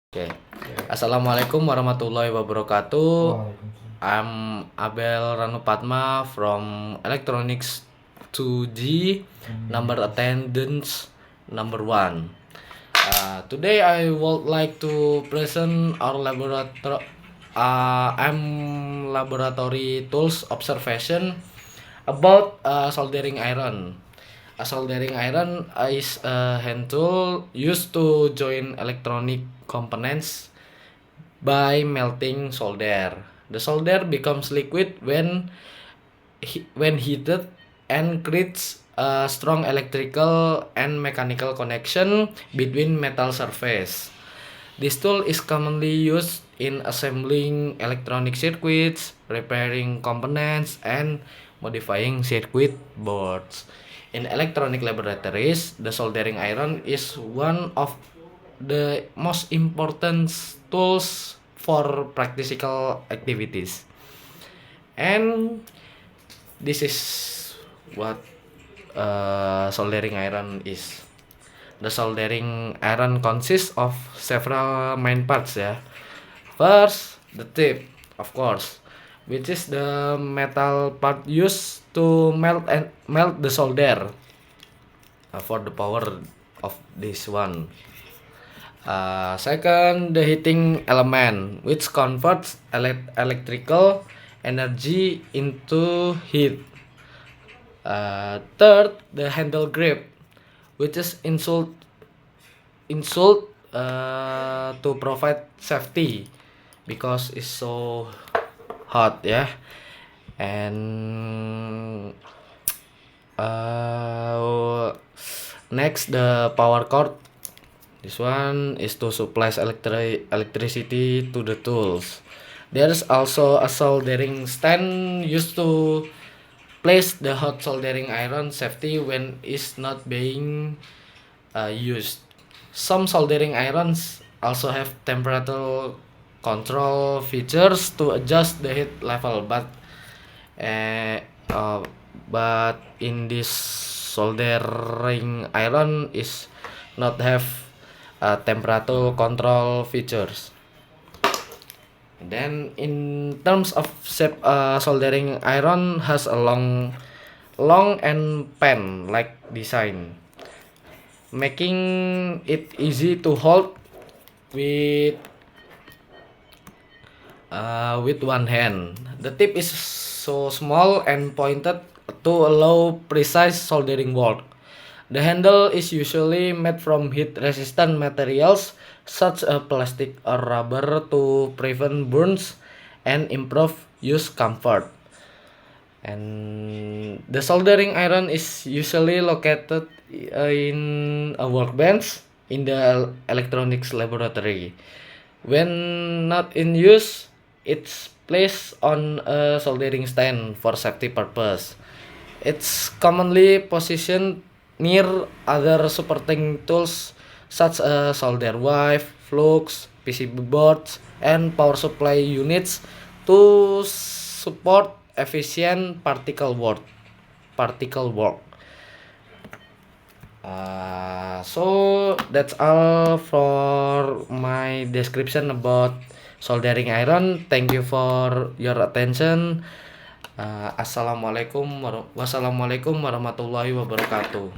Oke. Assalamualaikum warahmatullahi wabarakatuh. Waalaikumsalam. I'm Abel Ranupatma from Electronics 2G, number attendance number 1. Today I would like to present our laboratory tools observation about soldering iron. A soldering iron is a hand tool used to join electronic components by melting solder. The solder becomes liquid when heated and creates a strong electrical and mechanical connection between metal surface. This tool is commonly used in assembling electronic circuits, repairing components, and modifying circuit boards. In electronic laboratories, the soldering iron is one of the most important tools for practical activities. And this is what soldering iron is. The soldering iron consists of several main parts ya. First, the tip, of course, which is the metal part used to melt the solder for the power of this one. Second, the heating element, which converts electrical energy into heat. Third, the handle grip, which is insult to provide safety because it's so hot ya. And next, the power cord. This one is to supply electricity to the tools. There's also a soldering stand used to place the hot soldering iron safety when it's not being used. Some soldering irons also have temperature control features to adjust the heat level, uh, uh, but in this soldering iron is not have temperature control features. Then in terms of shape, soldering iron has a long and pen like design, making it easy to hold with one hand. The tip is so small and pointed to allow precise soldering work. The handle is usually made from heat-resistant materials such as plastic or rubber to prevent burns and improve use comfort. And the soldering iron is usually located in a workbench in the electronics laboratory. When not in use, it's placed on a soldering stand for safety purpose. It's commonly positioned near other supporting tools such as solder wife, flux, PCB boards, and power supply units to support efficient particle work. So that's all for my description about soldering iron. Thank you for your attention. Wassalamualaikum warahmatullahi wabarakatuh.